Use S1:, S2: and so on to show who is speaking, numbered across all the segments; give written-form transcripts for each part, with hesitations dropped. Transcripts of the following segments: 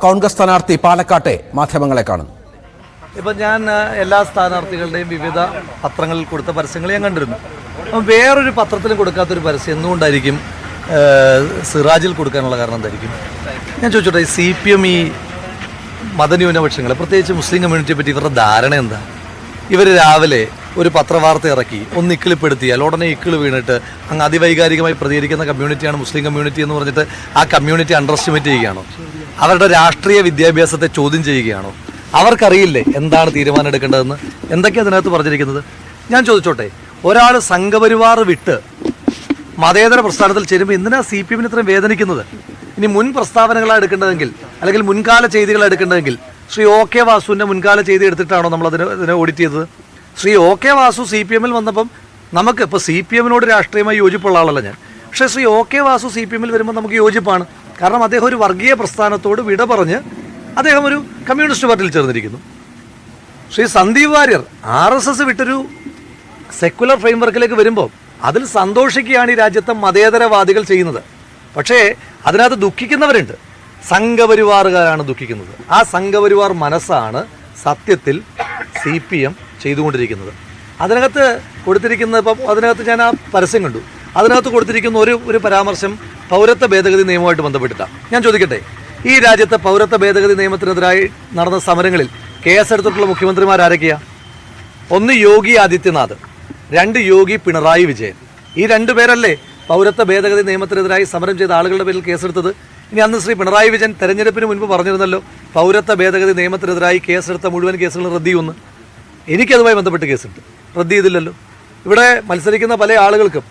S1: കോൺഗ്രസ് സ്ഥാനാർത്ഥി പാലക്കാട്ടെ മാധ്യമങ്ങളെ കാണുന്നു.
S2: ഇപ്പം ഞാൻ എല്ലാ സ്ഥാനാർത്ഥികളുടെയും വിവിധ പത്രങ്ങളിൽ കൊടുത്ത പരസ്യങ്ങൾ ഞാൻ കണ്ടിരുന്നു. അപ്പം വേറൊരു പത്രത്തിലും കൊടുക്കാത്തൊരു പരസ്യം എന്തുകൊണ്ടായിരിക്കും സിറാജിൽ കൊടുക്കാനുള്ള കാരണം എന്തായിരിക്കും? ഞാൻ ചോദിച്ചോട്ടെ, CPM ഈ മതന്യൂനപക്ഷങ്ങളെ പ്രത്യേകിച്ച് മുസ്ലിം കമ്മ്യൂണിറ്റിയെ പറ്റി ഇവരുടെ ധാരണ എന്താ? ഇവർ രാവിലെ ഒരു പത്രവാർത്ത ഇറക്കി ഒന്ന് ഇക്കിളിപ്പെടുത്തിയാൽ ഉടനെ ഇക്കിള് വീണിട്ട് അങ്ങ് അതിവൈകാരികമായി പ്രതികരിക്കുന്ന കമ്മ്യൂണിറ്റിയാണ് മുസ്ലിം കമ്മ്യൂണിറ്റി എന്ന് പറഞ്ഞിട്ട് ആ കമ്മ്യൂണിറ്റി അണ്ടർ എസ്റ്റിമേറ്റ് ചെയ്യുകയാണോ? അവരുടെ രാഷ്ട്രീയ വിദ്യാഭ്യാസത്തെ ചോദ്യം ചെയ്യുകയാണോ? അവർക്കറിയില്ലേ എന്താണ് തീരുമാനം എടുക്കേണ്ടതെന്ന്? എന്തൊക്കെയാണ് അതിനകത്ത് പറഞ്ഞിരിക്കുന്നത്? ഞാൻ ചോദിച്ചോട്ടെ, ഒരാൾ സംഘപരിവാർ വിട്ട് മതേതര പ്രസ്ഥാനത്തിൽ ചേരുമ്പോൾ എന്തിനാ CPM ഇത്രയും വേദനിക്കുന്നത്? ഇനി മുൻ പ്രസ്താവനകളാണ് എടുക്കേണ്ടതെങ്കിൽ അല്ലെങ്കിൽ മുൻകാല ചെയ്തികളാണ് എടുക്കേണ്ടതെങ്കിൽ ശ്രീ OK വാസുവിൻ്റെ മുൻകാല ചെയ്തി എടുത്തിട്ടാണോ നമ്മൾ അതിനെ ഓഡിറ്റ് ചെയ്തത്? ശ്രീ OK വാസു CPM വന്നപ്പം നമുക്ക് ഇപ്പോൾ CPM രാഷ്ട്രീയമായി യോജിപ്പുള്ള ആളല്ല ഞാൻ, പക്ഷേ ശ്രീ OK വാസു CPM വരുമ്പോൾ നമുക്ക് യോജിപ്പാണ്. കാരണം അദ്ദേഹം ഒരു വർഗീയ പ്രസ്ഥാനത്തോട് വിട പറഞ്ഞ് അദ്ദേഹം ഒരു കമ്മ്യൂണിസ്റ്റ് പാർട്ടിയിൽ ചേർന്നിരിക്കുന്നു. ശ്രീ സന്ദീപ് വാര്യർ RSS വിട്ടൊരു സെക്കുലർ ഫ്രെയിംവർക്കിലേക്ക് വരുമ്പോൾ അതിൽ സന്തോഷിക്കുകയാണ് ഈ രാജ്യത്തെ മതേതരവാദികൾ ചെയ്യുന്നത്. പക്ഷേ അതിനകത്ത് ദുഃഖിക്കുന്നവരുണ്ട്. സംഘപരിവാറുകാരാണ് ദുഃഖിക്കുന്നത്. ആ സംഘപരിവാർ മനസ്സാണ് സത്യത്തിൽ CPM ചെയ്തുകൊണ്ടിരിക്കുന്നത്. അതിനകത്ത് കൊടുത്തിരിക്കുന്ന, ഇപ്പം അതിനകത്ത് ഞാൻ ആ പരസ്യം കണ്ടു, അതിനകത്ത് കൊടുത്തിരിക്കുന്ന ഒരു പരാമർശം പൗരത്വ ഭേദഗതി നിയമവുമായിട്ട് ബന്ധപ്പെട്ടിട്ടാണ്. ഞാൻ ചോദിക്കട്ടെ, ഈ രാജ്യത്തെ പൗരത്വ ഭേദഗതി നിയമത്തിനെതിരായി നടന്ന സമരങ്ങളിൽ കേസെടുത്തിട്ടുള്ള മുഖ്യമന്ത്രിമാരാരൊക്കെയാണ്? ഒന്ന് യോഗി ആദിത്യനാഥ്, 2 യോഗി പിണറായി വിജയൻ. ഈ 2 പേരല്ലേ പൗരത്വ ഭേദഗതി നിയമത്തിനെതിരായി സമരം ചെയ്ത ആളുകളുടെ പേരിൽ കേസെടുത്തത്? ഇനി അന്ന് ശ്രീ പിണറായി വിജയൻ തെരഞ്ഞെടുപ്പിന് മുൻപ് പറഞ്ഞിരുന്നല്ലോ പൗരത്വ ഭേദഗതി നിയമത്തിനെതിരായി കേസെടുത്ത മുഴുവൻ കേസുകളും റദ്ദ് ചെയ്യുമെന്ന്. എനിക്കതുമായി ബന്ധപ്പെട്ട് കേസുണ്ട്, റദ്ദ് ചെയ്തില്ലല്ലോ. ഇവിടെ മത്സരിക്കുന്ന പല ആളുകൾക്കും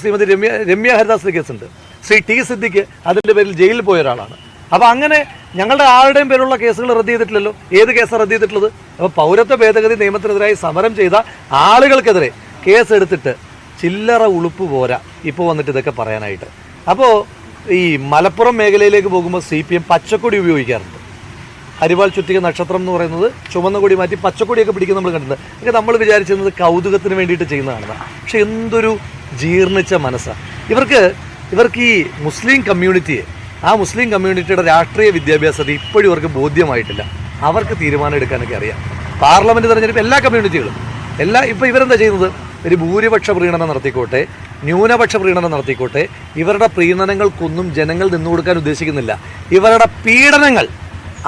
S2: ശ്രീമതി രമ്യ ഹരിദാസിന് കേസുണ്ട്. ശ്രീ T സിദ്ദിഖ് അതിൻ്റെ പേരിൽ ജയിലിൽ പോയ ഒരാളാണ്. അപ്പോൾ അങ്ങനെ ഞങ്ങളുടെ ആരുടെയും പേരുള്ള കേസുകൾ റദ്ദ് ചെയ്തിട്ടില്ലല്ലോ. ഏത് കേസാണ് റദ്ദ് ചെയ്തിട്ടുള്ളത്? അപ്പോൾ പൗരത്വ ഭേദഗതി നിയമത്തിനെതിരായി സമരം ചെയ്ത ആളുകൾക്കെതിരെ കേസെടുത്തിട്ട് ചില്ലറ ഉളുപ്പ് പോരാ ഇപ്പോൾ വന്നിട്ട് ഇതൊക്കെ പറയാനായിട്ട്. അപ്പോൾ ഈ മലപ്പുറം മേഖലയിലേക്ക് പോകുമ്പോൾ CPM പച്ചക്കൊടി ഉപയോഗിക്കാറുണ്ട്. അരിവാൾ ചുറ്റിക നക്ഷത്രം എന്ന് പറയുന്നത് ചുവന്ന കൊടി മാറ്റി പച്ചക്കൊടിയൊക്കെ പിടിക്കുന്ന നമ്മൾ കണ്ടിട്ടുണ്ട്. ഇതൊക്കെ നമ്മൾ വിചാരിച്ചിരുന്നത് കൗതുകത്തിന് വേണ്ടിയിട്ട് ചെയ്യുന്നതാണ്. പക്ഷെ എന്തൊരു ജീർണിച്ച മനസ്സാണ് ഇവർക്ക് ഈ മുസ്ലിം കമ്മ്യൂണിറ്റിയെ, ആ മുസ്ലിം കമ്മ്യൂണിറ്റിയുടെ രാഷ്ട്രീയ വിദ്യാഭ്യാസത്തെ ഇപ്പോഴും ഇവർക്ക് ബോധ്യമായിട്ടില്ല. അവർക്ക് തീരുമാനം എടുക്കാനൊക്കെ അറിയാം. പാർലമെൻറ്റ് തെരഞ്ഞെടുപ്പ് എല്ലാ കമ്മ്യൂണിറ്റികളും ഇപ്പോൾ ഇവരെന്താ ചെയ്യുന്നത്? ഒരു ഭൂരിപക്ഷ പ്രീണനം നടത്തിക്കോട്ടെ, ന്യൂനപക്ഷ പ്രീണനം നടത്തിക്കോട്ടെ, ഇവരുടെ പ്രീണനങ്ങൾക്കൊന്നും ജനങ്ങൾ നിന്നു കൊടുക്കാൻ ഉദ്ദേശിക്കുന്നില്ല. ഇവരുടെ പീഡനങ്ങൾ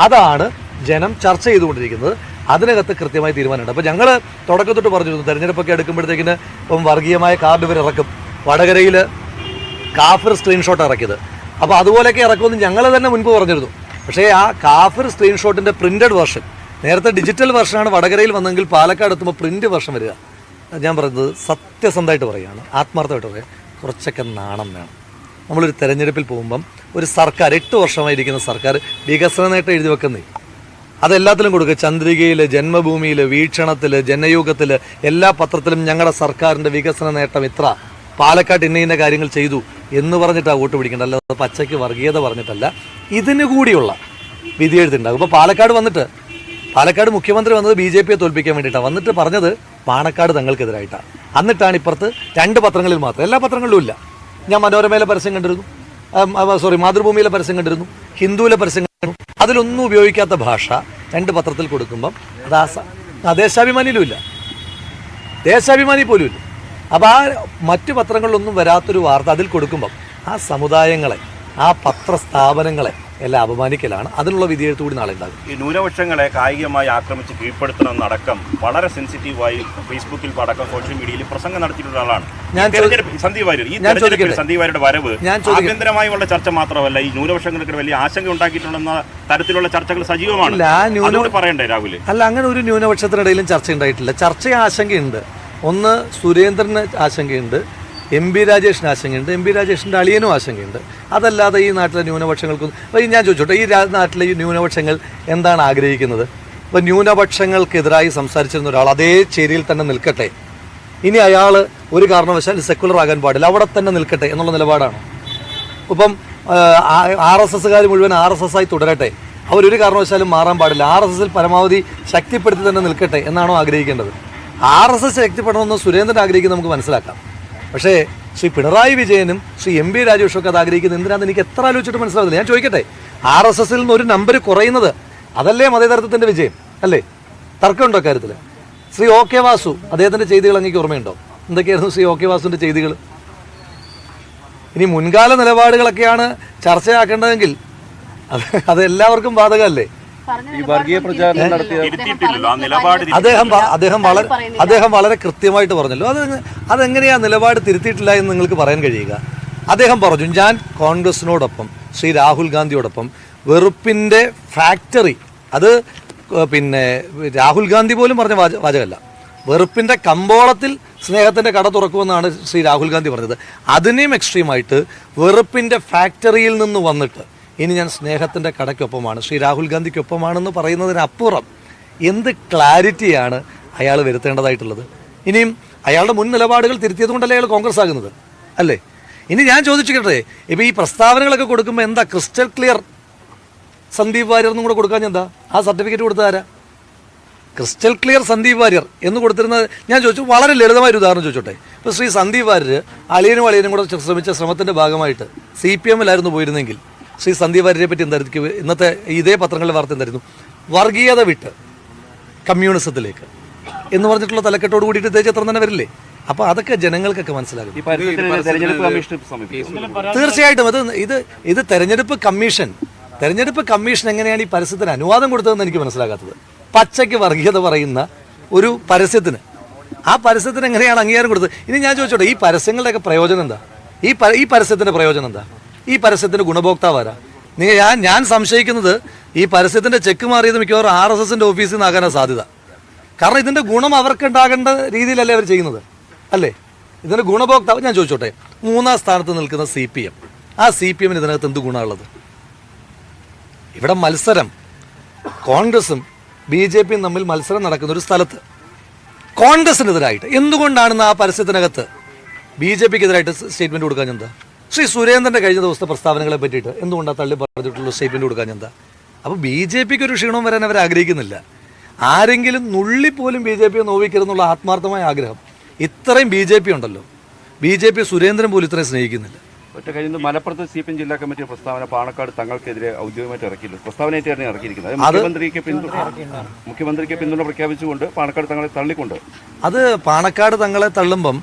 S2: അതാണ് ജനം ചർച്ച ചെയ്തുകൊണ്ടിരിക്കുന്നത്. അതിനകത്ത് കൃത്യമായ തീരുമാനമുണ്ട്. അപ്പോൾ ഞങ്ങൾ തുടക്കത്തൊട്ട് പറഞ്ഞിരുന്നു, തെരഞ്ഞെടുപ്പൊക്കെ എടുക്കുമ്പോഴത്തേക്കിന് ഇപ്പം വർഗീയമായ കാർഡ് ഇവർ ഇറക്കും. വടകരയിൽ കാഫിർ സ്ക്രീൻഷോട്ട് ഇറക്കിയത്, അപ്പോൾ അതുപോലെയൊക്കെ ഇറക്കുമെന്ന് ഞങ്ങൾ തന്നെ മുൻപ് പറഞ്ഞിരുന്നു. പക്ഷേ ആ കാഫിർ സ്ക്രീൻഷോട്ടിൻ്റെ പ്രിൻറ്റഡ് വെർഷൻ, നേരത്തെ ഡിജിറ്റൽ വെർഷനാണ് വടകരയിൽ വന്നെങ്കിൽ പാലക്കാട് എത്തുമ്പോൾ പ്രിൻറ്റ് വെർഷൻ വരിക. ഞാൻ പറയുന്നത് സത്യസന്ധമായിട്ട് പറയുകയാണ്, ആത്മാർത്ഥമായിട്ട് പറയുക, കുറച്ചൊക്കെ നാണം വേണം. നമ്മളൊരു തെരഞ്ഞെടുപ്പിൽ പോകുമ്പം ഒരു സർക്കാർ 8 വർഷമായിരിക്കുന്ന സർക്കാർ വികസന നേട്ടം എഴുതി വെക്കുന്നേ അതെല്ലാത്തിലും കൊടുക്കുക. ചന്ദ്രികയിൽ, ജന്മഭൂമിയിൽ, വീക്ഷണത്തിൽ, ജനയുഗത്തിൽ, എല്ലാ പത്രത്തിലും ഞങ്ങളുടെ സർക്കാരിൻ്റെ വികസന നേട്ടം ഇത്ര, പാലക്കാട് ഇന്ന കാര്യങ്ങൾ ചെയ്തു എന്ന് പറഞ്ഞിട്ടാണ് വോട്ട് പിടിക്കേണ്ട, അല്ലാതെ പച്ചയ്ക്ക് വർഗീയത പറഞ്ഞിട്ടല്ല. ഇതിനു കൂടിയുള്ള വിധിയെഴുത്തുണ്ടാകും. ഇപ്പോൾ പാലക്കാട് മുഖ്യമന്ത്രി വന്നത് BJPയെ തോൽപ്പിക്കാൻ വേണ്ടിയിട്ടാണ്. വന്നിട്ട് പറഞ്ഞത് പാണക്കാട് തങ്ങൾക്കെതിരായിട്ടാണ്. എന്നിട്ടാണ് ഇപ്പുറത്ത് 2 പത്രങ്ങളിൽ മാത്രം, എല്ലാ പത്രങ്ങളിലും ഇല്ല. ഞാൻ മനോരമയിലെ പരസ്യം കണ്ടിരുന്നു, മാതൃഭൂമിയിലെ പരസ്യം കണ്ടിരുന്നു, ഹിന്ദുവിലെ പരസ്യം കണ്ടിരുന്നു. അതിലൊന്നും ഉപയോഗിക്കാത്ത ഭാഷ 2 പത്രത്തിൽ കൊടുക്കുമ്പം അത് ദേശാഭിമാനിയിലും ഇല്ല, ദേശാഭിമാനി പോലും ഇല്ല. അപ്പോൾ ആ മറ്റു പത്രങ്ങളിലൊന്നും വരാത്തൊരു വാർത്ത അതിൽ കൊടുക്കുമ്പം ആ സമുദായങ്ങളെ, ആ പത്രസ്ഥാപനങ്ങളെ എല്ലാം അപമാനിക്കലാണ്. അതിനുള്ള വിധിയെഴുത്ത് കൂടി നാളെ ഉണ്ടാകും.
S3: ഈ ന്യൂനപക്ഷങ്ങളെ കായികമായി ആക്രമിച്ച് കീഴ്പ്പെടുത്തണമെന്നടക്കം വളരെ സെൻസിറ്റീവായി ഫേസ്ബുക്കിൽ അടക്കം സോഷ്യൽ മീഡിയയിൽ പ്രസംഗം നടത്തിയിട്ടുള്ള ആളാണ് സന്ദീപ് വാര്യർ. ഈ സന്ദീപ് വാര്യരുടെ വരവ് ആഭ്യന്തരമായുള്ള ചർച്ച മാത്രമല്ല, ഈ ന്യൂനപക്ഷങ്ങൾക്ക് വലിയ ആശങ്ക ഉണ്ടാക്കിയിട്ടുണ്ടെന്ന തരത്തിലുള്ള ചർച്ചകൾ സജീവമാണ്. അതുകൊണ്ട് പറയണ്ടേ രാഹുൽ?
S2: അല്ല, അങ്ങനെ ഒരു ന്യൂനപക്ഷത്തിനിടയിലും ചർച്ച ഉണ്ടായിട്ടില്ല. ചർച്ച ആശങ്കയുണ്ട്. ഒന്ന് സുരേന്ദ്രന് ആശങ്കയുണ്ട്, MP രാജേഷിന് ആശങ്കയുണ്ട്, MP രാജേഷിൻ്റെ അളിയനും ആശങ്കയുണ്ട്. അതല്ലാതെ ഈ നാട്ടിലെ ന്യൂനപക്ഷങ്ങൾക്കൊന്നും, അപ്പോൾ ഞാൻ ചോദിച്ചോട്ടെ, ഈ നാട്ടിലെ ഈ ന്യൂനപക്ഷങ്ങൾ എന്താണ് ആഗ്രഹിക്കുന്നത്? ഇപ്പോൾ ന്യൂനപക്ഷങ്ങൾക്കെതിരായി സംസാരിച്ചിരുന്ന ഒരാൾ അതേ ചേരിയിൽ തന്നെ നിൽക്കട്ടെ, ഇനി അയാൾ ഒരു കാരണവശാൽ സെക്കുലർ ആകാൻ പാടില്ല, അവിടെ തന്നെ നിൽക്കട്ടെ എന്നുള്ള നിലപാടാണ്. ഇപ്പം RSSകാർ മുഴുവൻ RSS ആയി തുടരട്ടെ, അവരൊരു കാരണവശാലും മാറാൻ പാടില്ല, RSSൽ പരമാവധി ശക്തിപ്പെടുത്തി തന്നെ നിൽക്കട്ടെ എന്നാണോ ആഗ്രഹിക്കേണ്ടത്? RSS ശക്തിപ്പെടണമെന്ന് സുരേന്ദ്രൻ ആഗ്രഹിക്കുന്നത് നമുക്ക് മനസ്സിലാക്കാം. പക്ഷേ ശ്രീ പിണറായി വിജയനും ശ്രീ MP രാജേഷും ഒക്കെ അത് ആഗ്രഹിക്കുന്നത് എന്തിനാണെന്ന് എനിക്ക് എത്ര ആലോചിച്ചിട്ട് മനസ്സിലാവുന്നില്ല. ഞാൻ ചോദിക്കട്ടെ, RSS നിന്ന് ഒരു നമ്പർ കുറയുന്നത് അതല്ലേ മതേതരത്വത്തിന്റെ വിജയം അല്ലേ? തർക്കമുണ്ടോ കാര്യത്തിൽ? ശ്രീ OK വാസു അദ്ദേഹത്തിന്റെ ചെയ്തികൾ അങ്ങേക്ക് ഓർമ്മയുണ്ടോ? എന്തൊക്കെയായിരുന്നു ശ്രീ OK വാസുവിന്റെ ചെയ്തികൾ? ഇനി മുൻകാല നിലപാടുകളൊക്കെയാണ് ചർച്ചയാക്കേണ്ടതെങ്കിൽ അത് എല്ലാവർക്കും ബാധകമല്ലേ? അദ്ദേഹം വളരെ കൃത്യമായിട്ട് പറഞ്ഞല്ലോ. അതെങ്ങനെയാ നിലപാട് തിരുത്തിയിട്ടില്ല എന്ന് നിങ്ങൾക്ക് പറയാൻ കഴിയുക? അദ്ദേഹം പറഞ്ഞു, ഞാൻ കോൺഗ്രസിനോടൊപ്പം ശ്രീ രാഹുൽ ഗാന്ധിയോടൊപ്പം വെറുപ്പിന്റെ ഫാക്ടറി, അത് പിന്നെ രാഹുൽ ഗാന്ധി പോലും പറഞ്ഞ വാചകമല്ല, വെറുപ്പിന്റെ കമ്പോളത്തിൽ സ്നേഹത്തിന്റെ കട തുറക്കുമെന്നാണ് ശ്രീ രാഹുൽ ഗാന്ധി പറഞ്ഞത്. അതിനെയും എക്സ്ട്രീമായിട്ട് വെറുപ്പിന്റെ ഫാക്ടറിയിൽ നിന്ന് വന്നിട്ട് ഇനി ഞാൻ സ്നേഹത്തിന്റെ കടയ്ക്കൊപ്പമാണ്, ശ്രീ രാഹുൽ ഗാന്ധിക്കൊപ്പമാണെന്ന് പറയുന്നതിനപ്പുറം എന്ത് ക്ലാരിറ്റിയാണ് അയാൾ വരുത്തേണ്ടതായിട്ടുള്ളത്? ഇനിയും അയാളുടെ മുൻ നിലപാടുകൾ തിരുത്തിയത് കൊണ്ടല്ലേ അയാൾ കോൺഗ്രസ് ആകുന്നത് അല്ലേ? ഇനി ഞാൻ ചോദിച്ചിട്ടെ, ഇപ്പൊ ഈ പ്രസ്താവനകളൊക്കെ കൊടുക്കുമ്പോൾ എന്താ ക്രിസ്റ്റൽ ക്ലിയർ സന്ദീപ് വാര്യർ എന്നും കൂടെ കൊടുക്കാൻ എന്താ? ആ സർട്ടിഫിക്കറ്റ് കൊടുത്താരാ? ക്രിസ്റ്റൽ ക്ലിയർ സന്ദീപ് വാര്യർ എന്ന് കൊടുത്തിരുന്നത് ഞാൻ ചോദിച്ചു. വളരെ ലളിതമായൊരു ഉദാഹരണം ചോദിച്ചോട്ടെ. ഇപ്പോൾ ശ്രീ സന്ദീപ് വാര്യർ അളിയനും കൂടെ ശ്രമിച്ച ശ്രമത്തിന്റെ ഭാഗമായിട്ട് CPM-ലായിരുന്നു പോയിരുന്നെങ്കിൽ ശ്രീ സന്ദീപ് വാര്യരെ പറ്റി എന്തായിരിക്കും ഇന്നത്തെ ഇതേ പത്രങ്ങളിലെ വാർത്ത? എന്തായിരുന്നു? വർഗീയത വിട്ട് കമ്മ്യൂണിസത്തിലേക്ക് എന്ന് പറഞ്ഞിട്ടുള്ള തലക്കെട്ടോട് കൂടിയിട്ട് ഇതേ ചിത്രം തന്നെ വരില്ലേ? അപ്പൊ അതൊക്കെ ജനങ്ങൾക്കൊക്കെ മനസ്സിലാകും. തീർച്ചയായിട്ടും ഇത് തെരഞ്ഞെടുപ്പ് കമ്മീഷൻ എങ്ങനെയാണ് ഈ പരസ്യത്തിന് അനുവാദം കൊടുത്തതെന്ന് എനിക്ക് മനസ്സിലാകാത്തത്. പച്ചയ്ക്ക് വർഗീയത പറയുന്ന ഒരു പരസ്യത്തിന് ആ പരസ്യത്തിന് എങ്ങനെയാണ് അംഗീകാരം കൊടുത്തത്? ഇനി ഞാൻ ചോദിച്ചോട്ടെ, ഈ പരസ്യങ്ങളുടെയൊക്കെ പ്രയോജനം എന്താ? ഈ പരസ്യത്തിന്റെ പ്രയോജനം എന്താ? ഈ പരസ്യത്തിന്റെ ഗുണഭോക്താവാരാ? ഞാൻ സംശയിക്കുന്നത് ഈ പരസ്യത്തിന്റെ ചെക്ക് മാറിയത് മിക്കവാറും RSSന്റെ ഓഫീസിൽ നിന്നാകാനാണ് സാധ്യത. കാരണം ഇതിന്റെ ഗുണം അവർക്കുണ്ടാകേണ്ട രീതിയിലല്ലേ അവർ ചെയ്യുന്നത് അല്ലേ? ഇതിന്റെ ഗുണഭോക്താവ് ഞാൻ ചോദിച്ചോട്ടെ, 3-ാം സ്ഥാനത്ത് നിൽക്കുന്ന CPM, ആ CPM-ന് ഇതിനകത്ത് എന്ത് ഗുണമുള്ളത്? ഇവിടെ മത്സരം കോൺഗ്രസും BJP-യും തമ്മിൽ മത്സരം നടക്കുന്ന ഒരു സ്ഥലത്ത് കോൺഗ്രസിനെതിരായിട്ട് എന്തുകൊണ്ടാണെന്ന് ആ പരസ്യത്തിനകത്ത് BJP-ക്കെതിരായിട്ട് സ്റ്റേറ്റ്മെന്റ് കൊടുക്കാൻ എന്താ? ശ്രീ സുരേന്ദ്രന്റെ കഴിഞ്ഞ ദിവസത്തെ പ്രസ്താവനകളെ പറ്റിയിട്ട് എന്തുകൊണ്ടാണ് തള്ളി പറഞ്ഞിട്ടുള്ള സ്റ്റേറ്റ്മെന്റ് കൊടുക്കാൻ എന്താ? അപ്പോൾ BJP-ക്ക് ഒരു ക്ഷീണവും വരാൻ അവർ ആഗ്രഹിക്കുന്നില്ല. ആരെങ്കിലും നുള്ളിപ്പോലും BJP-യെ നോവിക്കരുതെന്നുള്ള ആത്മാർത്ഥമായ ആഗ്രഹം ഇത്രയും BJP ഉണ്ടല്ലോ. BJP സുരേന്ദ്രൻ പോലും ഇത്രയും സ്നേഹിക്കുന്നില്ല.
S4: ഒറ്റ കഴിഞ്ഞ മലപ്പുറത്ത് CPM ജില്ലാ കമ്മിറ്റി പ്രസ്താവന പാണക്കാട് തങ്ങൾക്കെതിരെ ഔദ്യോഗികമായിട്ട് ഇറക്കിയില്ല, പ്രസ്താവനയായിട്ടാണ് ഇറക്കിയിരിക്കുന്നത്. മുഖ്യമന്ത്രിക്ക് പിന്തുണ പ്രഖ്യാപിച്ചുകൊണ്ട് പാണക്കാട് തങ്ങളെ തള്ളിക്കൊണ്ട്. അത്
S2: പാണക്കാട് തങ്ങളെ തള്ളുമ്പം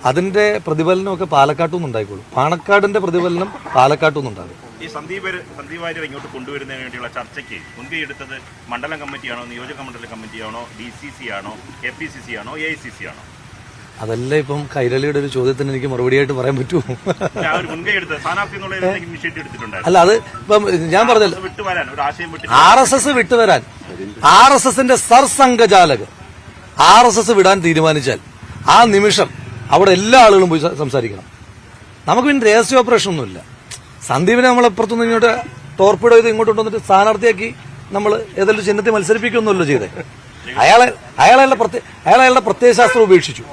S2: അതിന്റെ പ്രതിഫലനമൊക്കെ പാലക്കാട്ടുനിന്ന് ഉണ്ടായിക്കോളും. പാണക്കാടിന്റെ പ്രതിഫലനം പാലക്കാട്ടുനിന്ന് ഉണ്ടാകും.
S3: ഈ സന്ദീപ് വാര്യർ ഇങ്ങോട്ട് കൊണ്ടുവരുന്നതിന് വേണ്ടിയുള്ള ചർച്ചയ്ക്ക് മുൻകൈ എടുത്തത് മണ്ഡലം കമ്മിറ്റിയാണോ, നിയോജക മണ്ഡല കമ്മിറ്റിയാണോ, DCC ആണോ, KPCC ആണോ, AICC ആണോ?
S2: അതല്ല ഇപ്പം കൈരളിയുടെ ഒരു ചോദ്യത്തിന് എനിക്ക് മറുപടിയായിട്ട് പറയാൻ പറ്റുമോ? അല്ല, അത് ഇപ്പം ഞാൻ പറഞ്ഞല്ലോ, RSS വിട്ടുവരാൻ RSSന്റെ സർസംഘചാലക് RSS വിടാൻ തീരുമാനിച്ചാൽ ആ നിമിഷം അവിടെ എല്ലാ ആളുകളും പോയി സംസാരിക്കണം. നമുക്ക് പിന്നെ രഹസ്യ ഓപ്പറേഷൻ ഒന്നുമില്ല. സന്ദീപിനെ നമ്മൾ അപ്പുറത്തുനിന്ന് ഇങ്ങോട്ട് ടോർപ്പിഡോ ചെയ്ത് ഇങ്ങോട്ട് കൊണ്ടുവന്നിട്ട് സ്ഥാനാർത്ഥിയാക്കി നമ്മൾ ഏതെങ്കിലും ചിഹ്നത്തിൽ മത്സരിപ്പിക്കുകയൊന്നുമല്ലോ ചെയ്തേ. അയാളുടെ പ്രത്യയശാസ്ത്രം ഉപേക്ഷിച്ചു.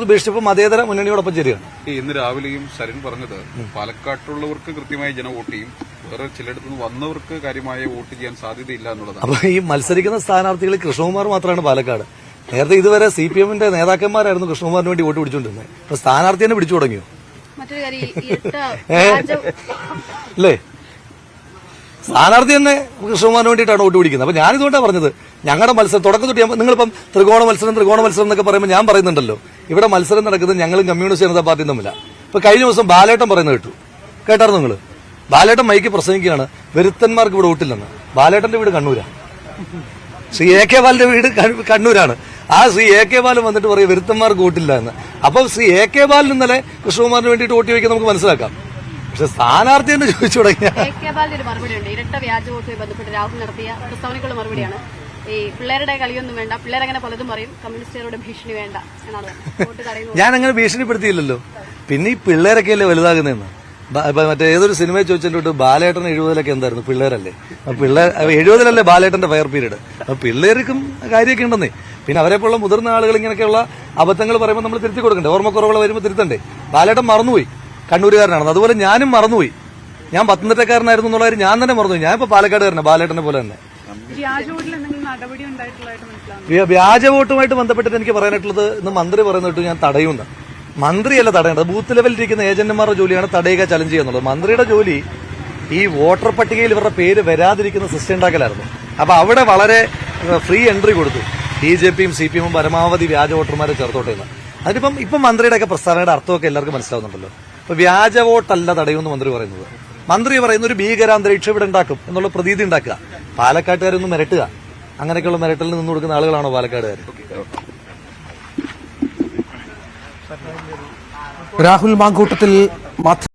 S2: ഉപേക്ഷിച്ചപ്പോൾ മതേതര മുന്നണിയോടൊപ്പം ചേരുകയാണ്.
S5: ഇന്ന് രാവിലെയും സരിൻ പറഞ്ഞത് പാലക്കാട്ടുള്ളവർക്ക് കൃത്യമായ ജനവോട്ട് ചെയ്യും, വേറെ ചിലയിടത്ത് നിന്ന് വന്നവർക്ക് കാര്യമായ വോട്ട് ചെയ്യാൻ സാധ്യതയില്ല എന്നുള്ളതാണ്.
S2: അപ്പൊ ഈ മത്സരിക്കുന്ന സ്ഥാനാർത്ഥികൾ കൃഷ്ണകുമാർ മാത്രമാണ് പാലക്കാട്. നേരത്തെ ഇതുവരെ CPM-ന്റെ നേതാക്കന്മാരായിരുന്നു കൃഷ്ണകുമാറിന് വേണ്ടി വോട്ട് പിടിച്ചുകൊണ്ടിരുന്നത്. ഇപ്പൊ സ്ഥാനാർത്ഥി തന്നെ പിടിച്ചു തുടങ്ങിയോ? അല്ലേ? സ്ഥാനാർത്ഥി തന്നെ കൃഷ്ണകുമാറിന് വേണ്ടിയിട്ടാണ് വോട്ട് പിടിക്കുന്നത്. അപ്പൊ ഞാനിതുകൊണ്ടാണ് പറഞ്ഞത്, ഞങ്ങളുടെ മത്സരം തുടക്കം തൊട്ട് നിങ്ങളിപ്പം ത്രികോണ മത്സരം എന്നൊക്കെ പറയുമ്പോൾ ഞാൻ പറയുന്നുണ്ടല്ലോ, ഇവിടെ മത്സരം നടക്കുന്നത് ഞങ്ങളും കമ്മ്യൂണിസ്റ്റ് ജനതാ പാർട്ടിയും തമ്മിലാണ്. ഇപ്പൊ കഴിഞ്ഞ ദിവസം ബാലേട്ടൻ പറയുന്നത് കേട്ടായിരുന്നു നിങ്ങൾ? ബാലേട്ടൻ മൈക്ക് പ്രസംഗിക്കുകയാണ് വെരുത്തന്മാർക്ക് ഇവിടെ വോട്ടില്ലെന്ന്. ബാലേട്ടന്റെ വീട് കണ്ണൂരാ, ശ്രീ AK ബാലിന്റെ വീട് കണ്ണൂരാണ്. ആ ശ്രീ AK ബാലൻ വന്നിട്ട് പറയും വെരുത്തന്മാർക്ക് വോട്ടില്ല എന്ന്. അപ്പൊ ശ്രീ AK ബാലൻ ഇന്നലെ കൃഷ്ണകുമാറിന് വേണ്ടിയിട്ട് വോട്ട് ചോദിക്കാൻ നമുക്ക് മനസ്സിലാക്കാം. പക്ഷെ സ്ഥാനാർത്ഥി എന്ന് ചോദിച്ചു തുടങ്ങിയാൽ
S6: മറുപടിയുണ്ട്. ഇരട്ട വ്യാജ വോട്ടുമായി ബന്ധപ്പെട്ട് രാഹുൽ നടത്തിയ പ്രസ്താവനയ്ക്കുള്ള മറുപടിയാണ്, ഈ പിള്ളേരുടെ കളിയൊന്നും വേണ്ട, പിള്ളേരങ്ങനെ പലതും പറയും, കമ്മ്യൂണിസ്റ്റുകാരുടെ ഭീഷണി വേണ്ട എന്നാണ് വോട്ട് തടയുന്നത്.
S2: ഞാൻ അങ്ങനെ ഭീഷണിപ്പെടുത്തിയില്ലല്ലോ. പിന്നെ ഈ പിള്ളേരൊക്കെയല്ലേ വലുതാകുന്നതെന്ന്. മറ്റേ ഏതൊരു സിനിമയെ ചോദിച്ചിട്ട് ബാലേട്ടൻ 70-ലൊക്കെ എന്തായിരുന്നു? പിള്ളേരല്ലേ. 70-ലല്ലേ ബാലേട്ടന്റെ ഫയർ പീരീഡ്. അപ്പൊ പിള്ളേർക്കും കാര്യമൊക്കെ ഉണ്ടെന്നേ. പിന്നെ അവരെപ്പോലുള്ള മുതിർന്ന ആളുകൾ ഇങ്ങനെയൊക്കെയുള്ള അബദ്ധങ്ങൾ പറയുമ്പോൾ നമ്മൾ തിരുത്തി കൊടുക്കണ്ടേ? ഓർമ്മക്കുറവുകൾ വരുമ്പോൾ തിരുത്തണ്ടേ? ബാലേട്ടൻ മറന്നുപോയി, കണ്ണൂരുകാരനാണ്. അതുപോലെ ഞാനും മറന്നുപോയി, ഞാൻ പത്തനംതിട്ടക്കാരനായിരുന്നു എന്നുള്ള കാര്യം ഞാൻ തന്നെ മറന്നുപോയി. ഞാൻ ഇപ്പൊ പാലക്കാടുകാരനാണ്, ബാലേട്ടനെ പോലെ തന്നെ. വ്യാജ വോട്ടുമായിട്ട് ബന്ധപ്പെട്ടിട്ട് എനിക്ക് പറയാനായിട്ടുള്ളത്, ഇന്ന് മന്ത്രി പറയുന്നിട്ട് ഞാൻ തടയുന്ന മന്ത്രിയല്ല തടയേണ്ടത്, ബൂത്ത് ലെവലിൽ ഇരിക്കുന്ന ഏജന്റുമാരുടെ ജോലിയാണ് തടയുക, ചലഞ്ച് ചെയ്യുക എന്നുള്ളത്. മന്ത്രിയുടെ ജോലി ഈ വോട്ടർ പട്ടികയിൽ ഇവരുടെ പേര് വരാതിരിക്കുന്ന സിസ്റ്റം ഉണ്ടാക്കലായിരുന്നു. അപ്പൊ അവിടെ വളരെ ഫ്രീ എൻട്രി കൊടുത്തു. BJPയും CPM പരമാവധി വ്യാജ വോട്ടർമാരെ ചേർത്തോട്ടെ എന്ന്. അതിപ്പം ഇപ്പം മന്ത്രിയുടെയൊക്കെ പ്രസ്താവനയുടെ അർത്ഥമൊക്കെ എല്ലാവർക്കും മനസ്സിലാവുന്നുണ്ടല്ലോ. ഇപ്പൊ വ്യാജ വോട്ടല്ല തടയുമെന്ന് മന്ത്രി പറയുന്നത്. മന്ത്രി പറയുന്ന ഒരു ഭീകരാന്തരീക്ഷം ഇവിടെ ഉണ്ടാക്കും എന്നുള്ള പ്രതീതി ഉണ്ടാക്കുക. പാലക്കാട്ടുകാരൊന്നും മിരട്ടുക, അങ്ങനെയൊക്കെയുള്ള മിരട്ടലിൽ നിന്ന് കൊടുക്കുന്ന ആളുകളാണോ പാലക്കാടുകാർ?
S1: രാഹുൽ മാങ്കൂട്ടത്തിൽ